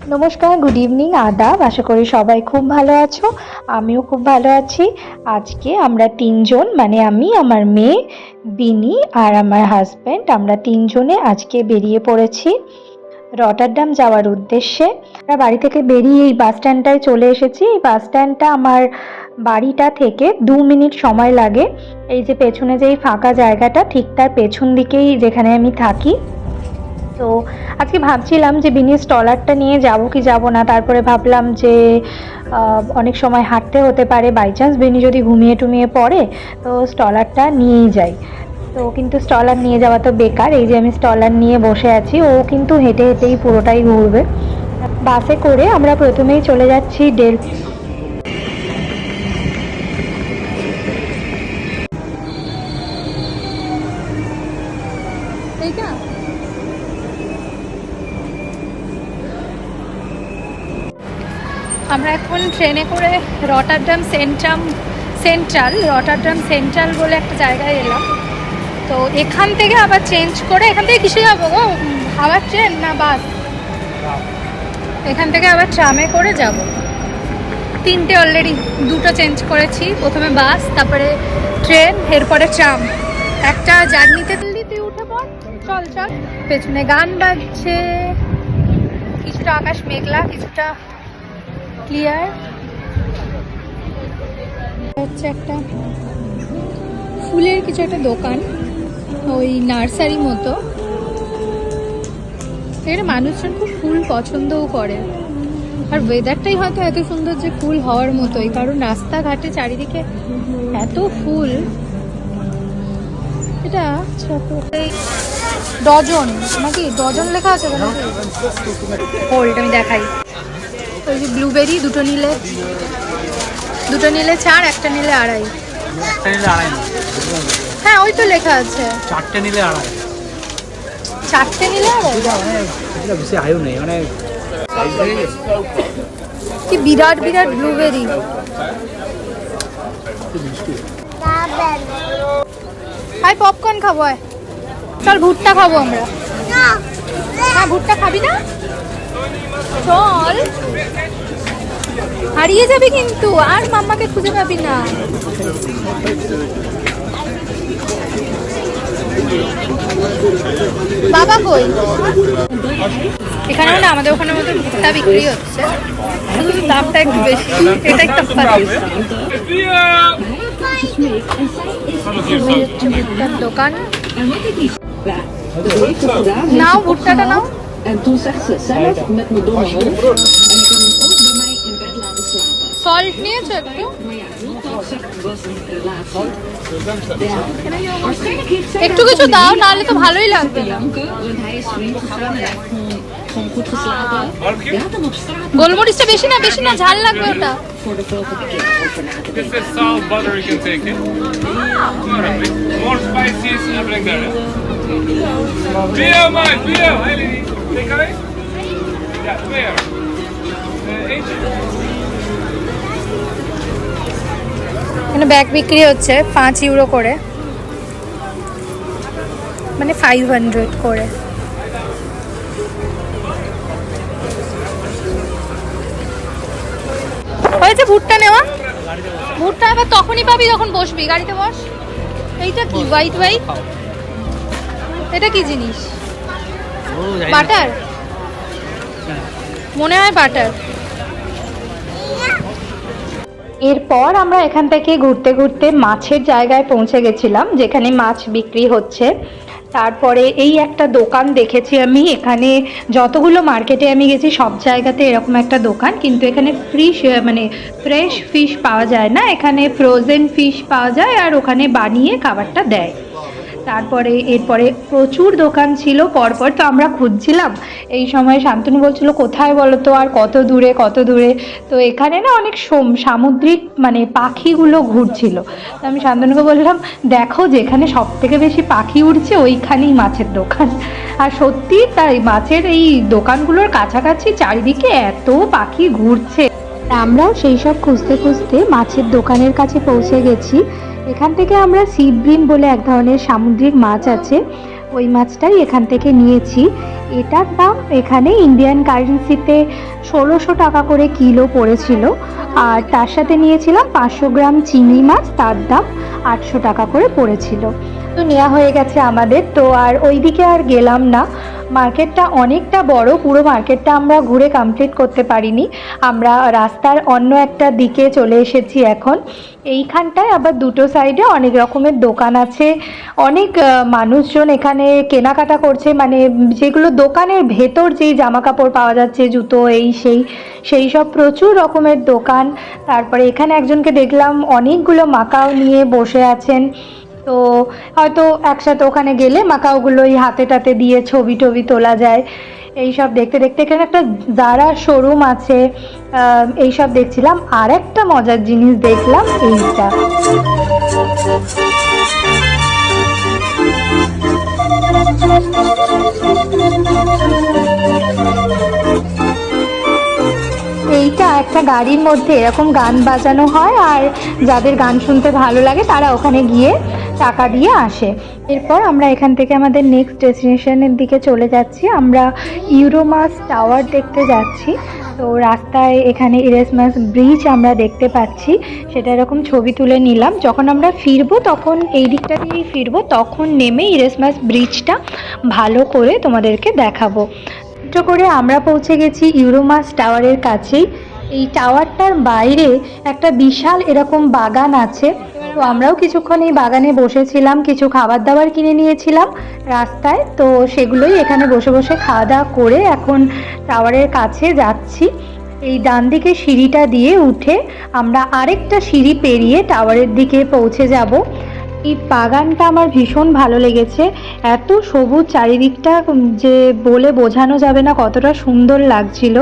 নমস্কার, good evening, আদাব। আশা করি সবাই খুব ভালো আছো। আমিও খুব ভালো আছি। আজকে আমরা তিনজন, মানে আমি, আমার মেয়ে বিনি আর আমার হাজব্যান্ড, আমরা তিনজনে আজকে বেরিয়ে পড়েছি রটারডাম যাওয়ার উদ্দেশ্যে। আমরা বাড়ি থেকে বেরিয়ে এই বাস স্ট্যান্ডটায় চলে এসেছি। এই বাস স্ট্যান্ডটা আমার বাড়িটা থেকে 2 মিনিট সময় লাগে। এই যে পেছনে যে এই ফাঁকা জায়গাটা, ঠিক তার পেছন দিকেই যেখানে আমি থাকি। তো আজকে ভাবছিলাম যে বিনি স্টলারটা নিয়ে যাব কি যাব না, তারপরে ভাবলাম যে অনেক সময় হাঁটতে হতে পারে, বাই চান্স বিনি যদি ঘুমিয়ে টুমিয়ে পড়ে তো স্টলারটা নিয়েই যাই। তো কিন্তু স্টলার নিয়ে যাওয়া তো বেকার। এই যে আমি স্টলার নিয়ে বসে আছি, ও কিন্তু হেঁটে হেঁটেই পুরোটাই ঘুরবে। বাসে করে আমরা প্রথমেই চলে যাচ্ছি আমরা এখন ট্রেনে করে রটারডাম সেন্ট্রাল বলে একটা জায়গায় এলাম। তো এখান থেকে আবার চেঞ্জ করে, এখান থেকে কিসে যাবো গো? আবার ট্রেন না বাস? এখান থেকে আবার ট্রামে করে যাব। তিনটে অলরেডি, দুটো চেঞ্জ করেছি। প্রথমে বাস, তারপরে ট্রেন, এরপরে ট্রাম। একটা জার্নিতে দিল্লিতে উঠে পড়। চল চল। পেছনে গান বাজছে, কিছুটা আকাশ মেঘলা, কিছুটা ক্লিয়ার। হচ্ছে একটা ফুলের কিছু একটা দোকান, ওই নার্সারি মতো। এখানে মানুষজন খুব ফুল পছন্দও করে, আর ওয়েদারটাই হয়তো এত সুন্দর যে ফুল হওয়ার মতোই, কারণ রাস্তাঘাটে চারিদিকে এত ফুল। এটা ডজন নাকি? ডজন লেখা আছে হোল্ড, আমি দেখাই। ওই যে ব্লুবেরি, দুটো নিলে 4, একটা নিলে 2.5। হ্যাঁ ওই তো লেখা আছে। 4টে নিলে 2.5। 4টে নিলে 2.5? বেশি আয়ু নেই, মানে কি বিরাট বিরাট ব্লুবেরি। আয় পপকর্ন খাবো, আয় চল ভুট্টা খাবো আমরা। হ্যাঁ ভুট্টা খাবি না? চল, হারিয়ে যাবি কিন্তু, আর মাম্মাকে খুঁজে পাবি না। বাবা কই? এখানে মানে আমাদের ওখানের মতো ভুট্টা বিক্রি হচ্ছে, শুধু দামটা একটু বেশি। এটা একটা ভুট্টার দোকান। নাও ভুট্টাটা নাও। En toen zegt ze zelf met mijn domme hoofd. En je kan hem ook bij mij in bed laten slapen. Salt নিয়েছো একটু? Maar ja, nogmaals zegt was een relatie. Ja. Waarschijnlijk heeft zij একটু কিছু দাও, নাহলে তো ভালোই লাগবে না। danken, want hij is vreemd gegaan en hij heeft gewoon goed geslapen. We hadden hem op straat গোলমরিচটা বেশি না, বেশি না, ঝাল লাগবে ওটা। voor de volgende keer over na te This denken. is salt, butter, you can take it. More spicy, I bring that. Beer, man, beer. Hi, lady. Take away? Yeah, where? 8. এখানে bag বিক্রি হচ্ছে 5 euro করে, মানে 500 করে। হয়েছে ভুট্টা নেওয়া? ভুট্টা আবার তখনই পাবি যখন বসবি, গাড়িতে বস। এইটা কি হোয়াইট হোয়াইট? এটা কি জিনিস? বাটার মনে হয়, বাটার। এরপর আমরা এখান থেকে ঘুরতে ঘুরতে মাছের জায়গায় পৌঁছে গেছিলাম, যেখানে মাছ বিক্রি হচ্ছে। তারপরে এই একটা দোকান দেখেছি আমি। এখানে যতগুলো মার্কেটে আমি গেছি সব জায়গাতে এরকম একটা দোকান, কিন্তু এখানে ফ্রেশ ফিশ পাওয়া যায় না, এখানে ফ্রোজেন ফিশ পাওয়া যায়, আর ওখানে বানিয়ে খাবারটা দেয়। তারপরে এরপরে প্রচুর দোকান ছিল পরপর। তো আমরা খুঁজছিলাম, এই সময় শান্তনু বলছিল কোথায় বলো তো, আর কত দূরে কত দূরে। তো এখানে না অনেক সামুদ্রিক পাখিগুলো ঘুরছিল। তো আমি শান্তনুকে বললাম দেখো, যেখানে সব থেকে বেশি পাখি উড়ছে ওইখানেই মাছের দোকান। আর সত্যি তাই, মাছের এই দোকানগুলোর কাছাকাছি চারিদিকে এত পাখি ঘুরছে। আমরাও সেই সব খুঁজতে খুঁজতে মাছের দোকানের কাছে পৌঁছে গেছি। এখান থেকে আমরা সি ব্রিম বলে এক ধরনের সামুদ্রিক মাছ আছে, ওই মাছটাই এখান থেকে নিয়েছি। এটার দাম এখানে ইন্ডিয়ান কারেন্সিতে 1600 টাকা করে কিলো পড়েছিল। আর তার সাথে নিয়েছিলাম 500 গ্রাম চিংড়ি মাছ, তার দাম 800 টাকা করে পড়েছিল। তো নেওয়া হয়ে গেছে আমাদের। তো আর ওইদিকে আর গেলাম না, মার্কেটটা অনেকটা বড়, পুরো মার্কেটটা আমরা ঘুরে কমপ্লিট করতে পারিনি। আমরা রাস্তার অন্য একটা দিকে চলে এসেছি এখন। এইখানটায় আবার দুটো সাইডে অনেক রকমের দোকান আছে, অনেক মানুষজন এখানে কেনাকাটা করছে, মানে যেগুলো দোকানের ভেতর যেই জামা কাপড় পাওয়া যাচ্ছে, জুতো এই সেই সব প্রচুর রকমের দোকান। তারপরে এখানে একজনকে দেখলাম অনেকগুলো মাকাও নিয়ে বসে আছেন। তো হয়তো একসাথে ওখানে গেলে মাকাওগুলোই হাতে টাতে দিয়ে ছবি টবি তোলা যায়। এইসব দেখতে দেখতে এখানে একটা জারা শোরুম আছে, এইসব দেখছিলাম। আর একটা মজার জিনিস দেখলাম এইটা, এইটা একটা গাড়ির মধ্যে এরকম গান বাজানো হয়, আর যাদের গান শুনতে ভালো লাগে তারা ওখানে গিয়ে টাকা দিয়ে আসে। এরপর আমরা এখান থেকে আমাদের নেক্সট ডেস্টিনেশনের দিকে চলে যাচ্ছি। আমরা ইউরোমাস টাওয়ার দেখতে যাচ্ছি। তো রাস্তায় এখানে ইরেসমাস ব্রিজ আমরা দেখতে পাচ্ছি, সেটা এরকম ছবি তুলে নিলাম। যখন আমরা ফিরবো তখন এই দিকটা দিয়েই ফিরবো, তখন নেমে ইরেসমাস ব্রিজটা ভালো করে তোমাদেরকে দেখাবো। করে আমরা পৌঁছে গেছি ইউরোমাস টাওয়ারের কাছেই। এই টাওয়ারটার বাইরে একটা বিশাল এরকম বাগান আছে। তো আমরাও কিছুক্ষণ এই বাগানে বসেছিলাম, কিছু খাবার দাবার কিনে নিয়েছিলাম রাস্তায়। তো সেগুলোই এখানে বসে বসে খাওয়া দাওয়া করে এখন টাওয়ারের কাছে যাচ্ছি। এই ডান দিকে সিঁড়িটা দিয়ে উঠে আমরা আরেকটা সিঁড়ি পেরিয়ে টাওয়ারের দিকে পৌঁছে যাব। এই বাগানটা আমার ভীষণ ভালো লেগেছে, এত সবুজ চারিদিকটা যে বলে বোঝানো যাবে না কতটা সুন্দর লাগছিল।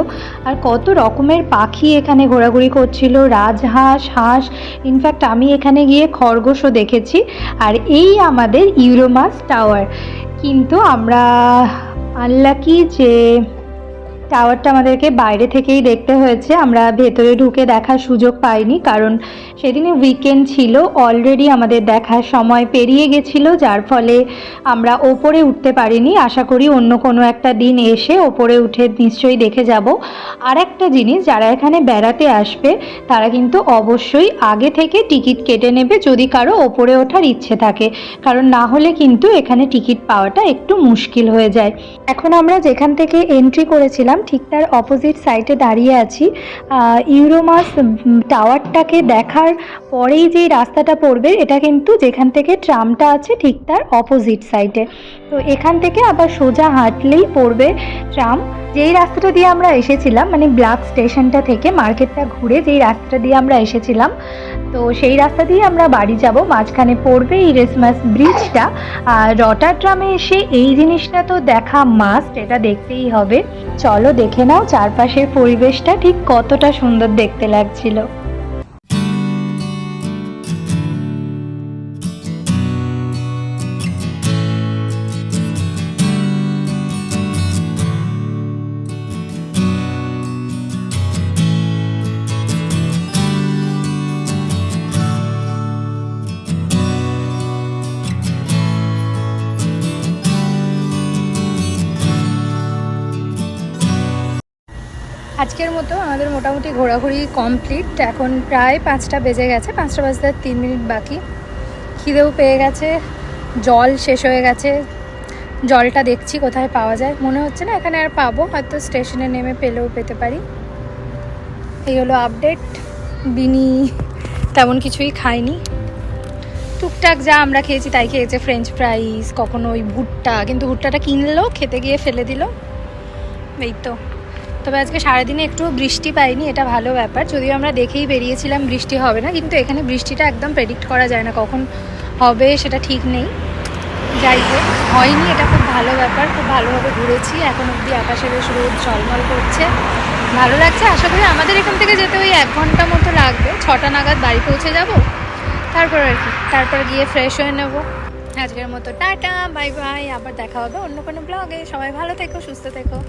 আর কত রকমের পাখি এখানে ঘোরাঘুরি করছিল, রাজহাঁস, হাঁস, ইনফ্যাক্ট আমি এখানে গিয়ে খরগোশও দেখেছি। আর এই আমাদের ইউরোমাস টাওয়ার। কিন্তু আমরা আনলাকি যে টাওয়ারটা আমাদেরকে বাইরে থেকেই দেখতে হয়েছে, আমরা ভেতরে ঢুকে দেখার সুযোগ পাইনি, কারণ সেদিনে উইকেন্ড ছিল, অলরেডি আমাদের দেখার সময় পেরিয়ে গেছিলো, যার ফলে আমরা ওপরে উঠতে পারিনি। আশা করি অন্য কোনো একটা দিন এসে ওপরে উঠে নিশ্চয়ই দেখে যাব। আর একটা জিনিস, যারা এখানে বেড়াতে আসবে তারা কিন্তু অবশ্যই আগে থেকে টিকিট কেটে নেবে যদি কারো ওপরে ওঠার ইচ্ছে থাকে, কারণ না হলে কিন্তু এখানে টিকিট পাওয়াটা একটু মুশকিল হয়ে যায়। এখন আমরা যেখান থেকে এন্ট্রি করেছিলাম ঠিক তার অপোজিট সাইডে দাঁড়িয়ে আছি। ইউরোমাস টাওয়ারটাকে দেখার পরেই যে রাস্তাটা পড়বে এটা কিন্তু যেখান থেকে ট্রামটা আছে ঠিক তার অপোজিট সাইডে। তো এখান থেকে আবার সোজা হাঁটলেই পড়বে ট্রাম। যেই রাস্তাটা দিয়ে আমরা এসেছিলাম, মানে ব্ল্যাক স্টেশনটা থেকে মার্কেটটা ঘুরে যেই রাস্তাটা দিয়ে আমরা এসেছিলাম, তো সেই রাস্তা দিয়ে আমরা বাড়ি যাব। মাঝখানে পড়বে ইরেসমাস ব্রিজটা। আর রটারড্রামে এসে এই জিনিসটা তো দেখা মাস্ট, এটা দেখতেই হবে। চলো দেখে নাও চারপাশের পরিবেশটা ঠিক কতটা সুন্দর দেখতে লাগছিল। আজকের মতো আমাদের মোটামুটি ঘোরাঘুরি কমপ্লিট। এখন প্রায় 5টা বেজে গেছে, 5টা বাজতে 3 মিনিট বাকি। খিদেও পেয়ে গেছে, জল শেষ হয়ে গেছে। জলটা দেখছি কোথায় পাওয়া যায়, মনে হচ্ছে না এখানে আর পাবো, হয়তো স্টেশনে নেমে পেলেও পেতে পারি। এই হলো আপডেট। বিনি তেমন কিছুই খাইনি, টুকটাক যা আমরা খেয়েছি তাই খেয়েছে, ফ্রেঞ্চ ফ্রাইস, কখনো ওই ভুট্টা, কিন্তু ভুট্টাটা কিনলো, খেতে গিয়ে ফেলে দিল। এই তো। তবে আজকে সারাদিনে একটু বৃষ্টি পাইনি, এটা ভালো ব্যাপার। যদিও আমরা দেখেই বেরিয়েছিলাম বৃষ্টি হবে না, কিন্তু এখানে বৃষ্টিটা একদম প্রেডিক্ট করা যায় না, কখন হবে সেটা ঠিক নেই। যাই হোক, হয়নি, এটা খুব ভালো ব্যাপার। খুব ভালোভাবে ঘুরেছি, এখন অবধি আকাশে বেশ রোদ ঝলমল করছে, ভালো লাগছে। আশা করি আমাদের এখান থেকে যেতে ওই 1 ঘন্টা মতো লাগবে, 6টা নাগাদ বাড়ি পৌঁছে যাব। তারপর আর কি, তারপর গিয়ে ফ্রেশ হয়ে নেব। আজকের মতো টাটা, বাই বাই, আবার দেখা হবে অন্য কোনো ব্লগে। সবাই ভালো থেকো, সুস্থ থেকো।